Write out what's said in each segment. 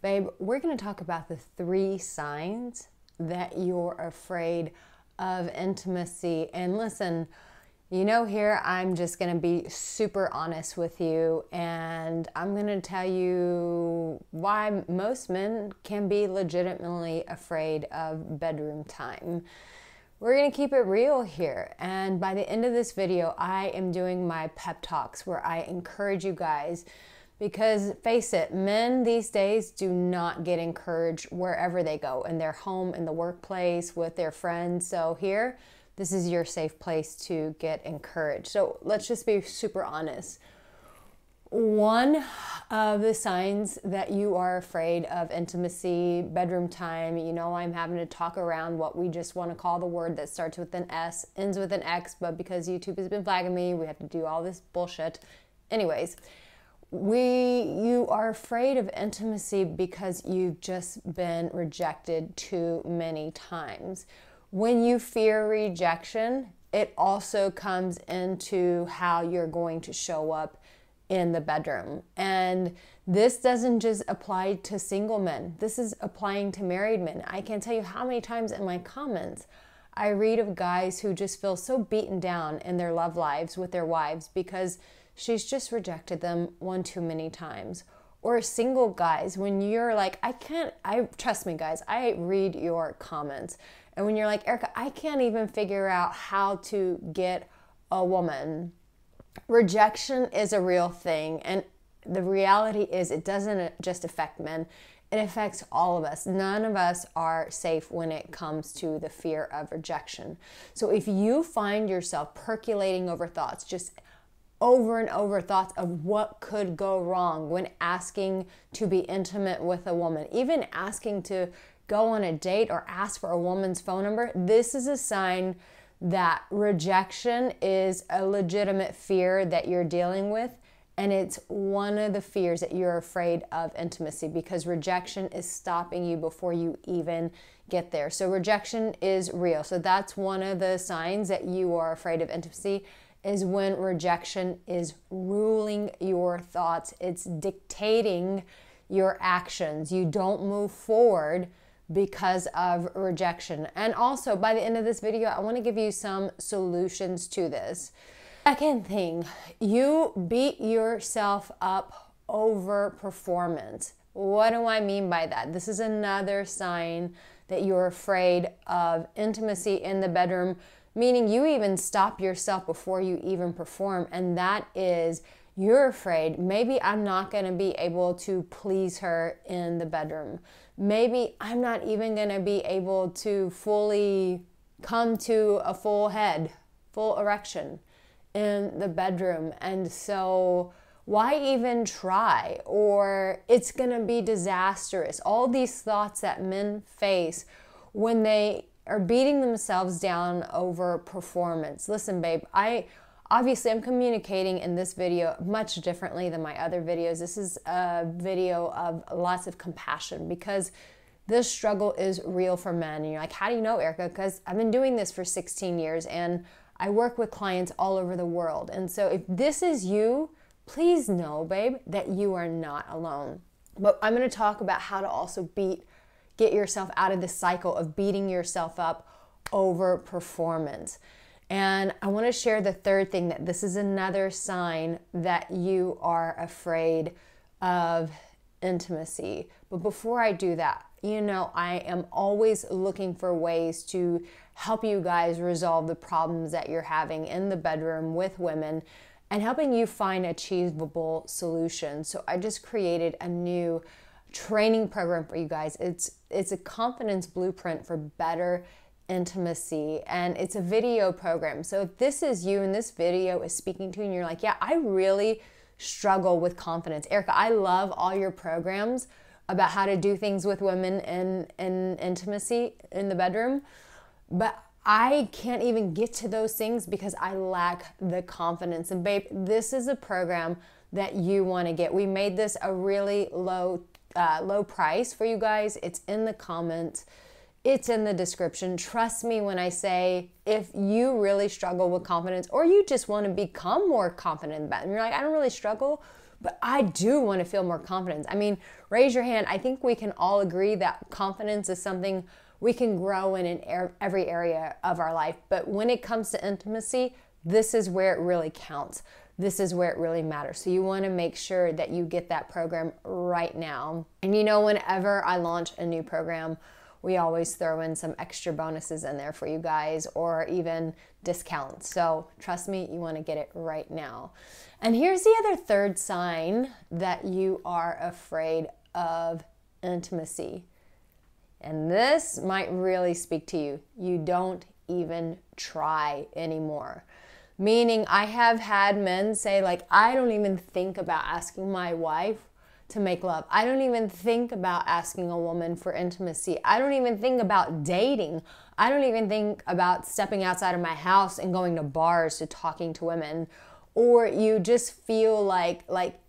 Babe, we're going to talk about the 3 signs that you're afraid of intimacy. And listen, you know, here I'm just going to be super honest with you, and I'm going to tell you why most men can be legitimately afraid of bedroom time. We're going to keep it real here. And by the end of this video, I am doing my pep talks where I encourage you guys, because face it, men these days do not get encouraged wherever they go, in their home, in the workplace, with their friends. So here, this is your safe place to get encouraged. So let's just be super honest. One of the signs that you are afraid of intimacy, bedroom time, you know, I'm having to talk around what we just want to call the word that starts with an S, ends with an X, but because YouTube has been flagging me, we have to do all this bullshit. Anyways, you are afraid of intimacy because you've just been rejected too many times. When you fear rejection, it also comes into how you're going to show up in the bedroom. And this doesn't just apply to single men. This is applying to married men. I can't tell you how many times in my comments I read of guys who just feel so beaten down in their love lives with their wives because she's just rejected them one too many times. Or single guys, when you're like, trust me guys, I read your comments. And when you're like, Arica, I can't even figure out how to get a woman. Rejection is a real thing. And the reality is it doesn't just affect men. It affects all of us. None of us are safe when it comes to the fear of rejection. So if you find yourself percolating over thoughts, just over and over thoughts of what could go wrong when asking to be intimate with a woman, even asking to go on a date or ask for a woman's phone number, this is a sign that rejection is a legitimate fear that you're dealing with. And it's one of the fears that you're afraid of intimacy, because rejection is stopping you before you even get there. So rejection is real. So that's one of the signs that you are afraid of intimacy, is when rejection is ruling your thoughts. It's dictating your actions. You don't move forward because of rejection. And also, by the end of this video, I want to give you some solutions to this. Second thing, you beat yourself up over performance. What do I mean by that? This is another sign that you're afraid of intimacy in the bedroom, meaning you even stop yourself before you even perform. And that is, you're afraid, maybe I'm not going to be able to please her in the bedroom. Maybe I'm not even going to be able to fully come to a full head, full erection in the bedroom. And so why even try? Or it's going to be disastrous. All these thoughts that men face when they are beating themselves down over performance. Listen, babe, obviously I'm communicating in this video much differently than my other videos. This is a video of lots of compassion, because this struggle is real for men. And you're like, how do you know, Arica? Because I've been doing this for 16 years and I work with clients all over the world. And so if this is you, please know, babe, that you are not alone. But I'm going to talk about how to also get yourself out of the cycle of beating yourself up over performance. And I want to share the third thing, that this is another sign that you are afraid of intimacy. But before I do that, you know, I am always looking for ways to help you guys resolve the problems that you're having in the bedroom with women, and helping you find achievable solutions. So I just created a new training program for you guys. It's a confidence blueprint for better intimacy, and it's a video program. So if this is you and this video is speaking to you and you're like, yeah, I really struggle with confidence, Arica, I love all your programs about how to do things with women in intimacy in the bedroom, but I can't even get to those things because I lack the confidence. And babe, this is a program that you want to get. We made this a really low price for you guys. It's in the comments. It's in the description. Trust me when I say, if you really struggle with confidence, or you just want to become more confident in bed, and you're like, I don't really struggle, but I do want to feel more confidence. I mean, raise your hand. I think we can all agree that confidence is something we can grow in every area of our life. But when it comes to intimacy, this is where it really counts. This is where it really matters. So you want to make sure that you get that program right now. And you know, whenever I launch a new program, we always throw in some extra bonuses in there for you guys, or even discounts. So trust me, you want to get it right now. And here's the other third sign that you are afraid of intimacy. And this might really speak to you. You don't even try anymore. Meaning, I have had men say, like, I don't even think about asking my wife to make love. I don't even think about asking a woman for intimacy. I don't even think about dating. I don't even think about stepping outside of my house and going to bars to talking to women. Or you just feel like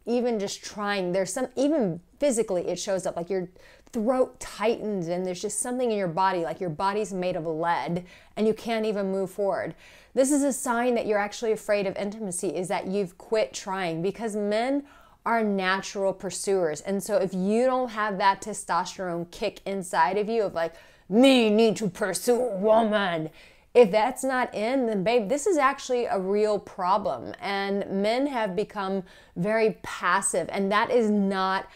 even just trying, there's some, even physically it shows up, like your throat tightens and there's just something in your body, like your body's made of lead and you can't even move forward. This is a sign that you're actually afraid of intimacy, is that you've quit trying, because men are natural pursuers. And so if you don't have that testosterone kick inside of you of like, me need to pursue a woman, if that's not in, then babe, this is actually a real problem. And men have become very passive, and that is not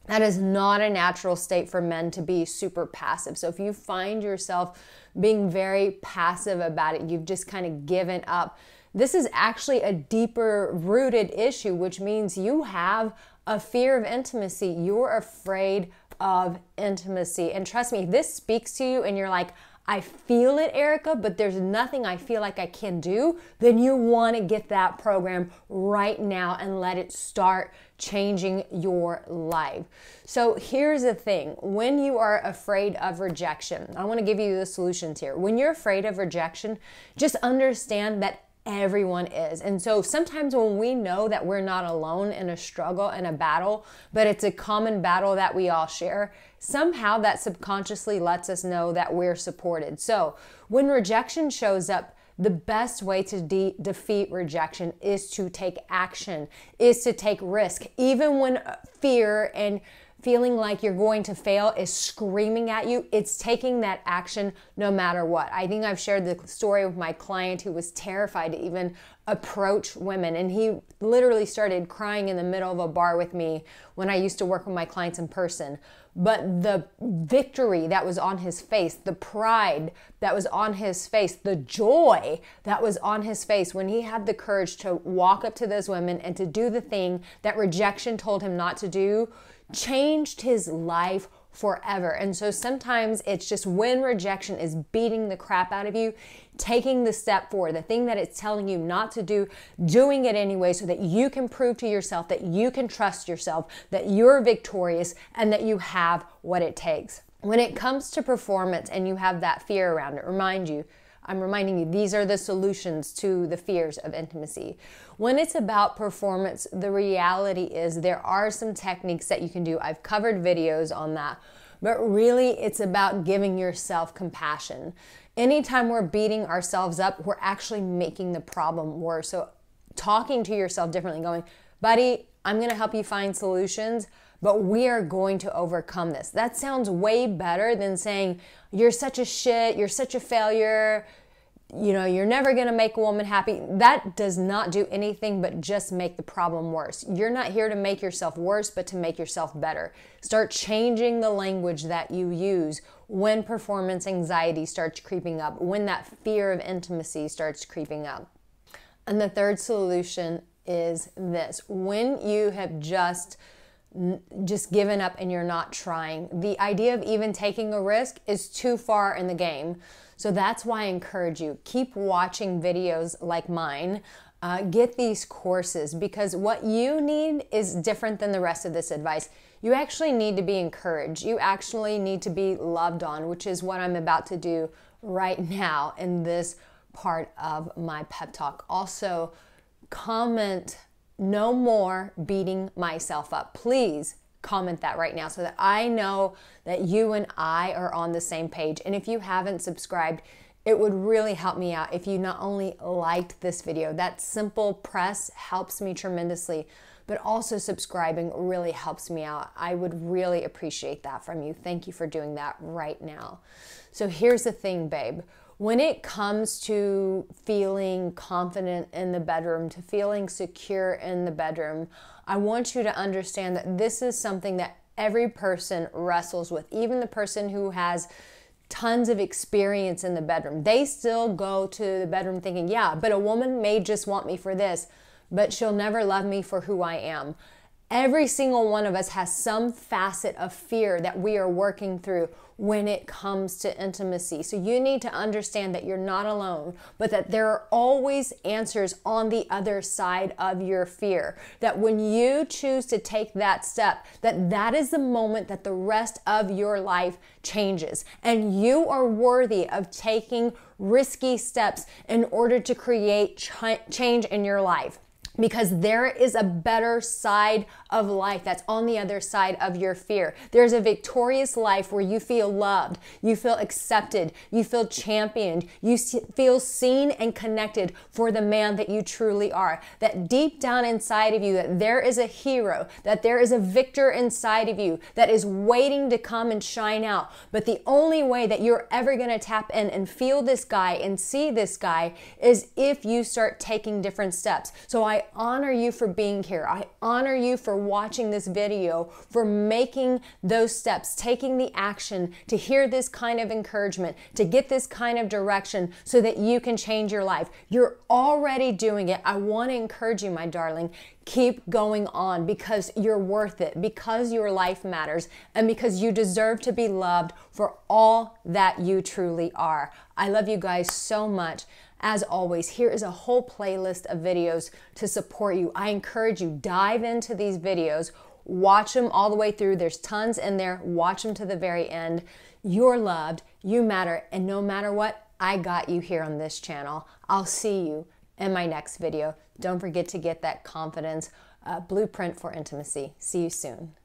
that is not a natural state for men to be super passive. So if you find yourself being very passive about it, you've just kind of given up, this is actually a deeper rooted issue, which means you have a fear of intimacy. You're afraid of intimacy. And trust me, if this speaks to you and you're like, I feel it, Arica, but there's nothing I feel like I can do, then you want to get that program right now and let it start changing your life. So here's the thing. When you are afraid of rejection, I want to give you the solutions here. When you're afraid of rejection, just understand that everyone is. And so sometimes when we know that we're not alone in a struggle and a battle, but it's a common battle that we all share, somehow that subconsciously lets us know that we're supported. So when rejection shows up, the best way to defeat rejection is to take action, is to take risk. Even when fear and feeling like you're going to fail is screaming at you, it's taking that action no matter what. I think I've shared the story with my client who was terrified to even approach women, and he literally started crying in the middle of a bar with me when I used to work with my clients in person. But the victory that was on his face, the pride that was on his face, the joy that was on his face when he had the courage to walk up to those women and to do the thing that rejection told him not to do, changed his life forever. And so sometimes it's just when rejection is beating the crap out of you, taking the step forward, the thing that it's telling you not to do, doing it anyway so that you can prove to yourself that you can trust yourself, that you're victorious, and that you have what it takes. When it comes to performance and you have that fear around it, I'm reminding you, these are the solutions to the fears of intimacy. When it's about performance, the reality is there are some techniques that you can do. I've covered videos on that, but really it's about giving yourself compassion. Anytime we're beating ourselves up, we're actually making the problem worse. So talking to yourself differently, going, buddy, I'm going to help you find solutions, but we are going to overcome this. That sounds way better than saying, you're such a shit, you're such a failure, you know, you're never going to make a woman happy. That does not do anything but just make the problem worse. You're not here to make yourself worse, but to make yourself better. Start changing the language that you use when performance anxiety starts creeping up, when that fear of intimacy starts creeping up. And the third solution is this. When you have just given up and you're not trying, the idea of even taking a risk is too far in the game. So that's why I encourage you, keep watching videos like mine, get these courses, because what you need is different than the rest of this advice. You actually need to be encouraged. You actually need to be loved on, which is what I'm about to do right now in this part of my pep talk. Also, comment no more beating myself up. Please comment that right now so that I know that you and I are on the same page. And if you haven't subscribed, it would really help me out if you not only liked this video, that simple press helps me tremendously, but also subscribing really helps me out. I would really appreciate that from you. Thank you for doing that right now. So here's the thing, babe. When it comes to feeling confident in the bedroom, to feeling secure in the bedroom, I want you to understand that this is something that every person wrestles with, even the person who has tons of experience in the bedroom. They still go to the bedroom thinking, yeah, but a woman may just want me for this, but she'll never love me for who I am. Every single one of us has some facet of fear that we are working through when it comes to intimacy. So you need to understand that you're not alone, but that there are always answers on the other side of your fear. That when you choose to take that step, that is the moment that the rest of your life changes. And you are worthy of taking risky steps in order to create change in your life. Because there is a better side of life that's on the other side of your fear. There's a victorious life where you feel loved, you feel accepted, you feel championed, you feel seen and connected for the man that you truly are. That deep down inside of you, that there is a hero, that there is a victor inside of you that is waiting to come and shine out. But the only way that you're ever going to tap in and feel this guy and see this guy is if you start taking different steps. So I honor you for being here. I honor you for watching this video, for making those steps, taking the action to hear this kind of encouragement, to get this kind of direction so that you can change your life. You're already doing it. I want to encourage you, my darling. Keep going on because you're worth it, because your life matters, and because you deserve to be loved for all that you truly are. I love you guys so much. As always, here is a whole playlist of videos to support you. I encourage you, dive into these videos, watch them all the way through. There's tons in there. Watch them to the very end. You're loved, you matter, and no matter what, I got you here on this channel. I'll see you in my next video. Don't forget to get that confidence blueprint for intimacy. See you soon.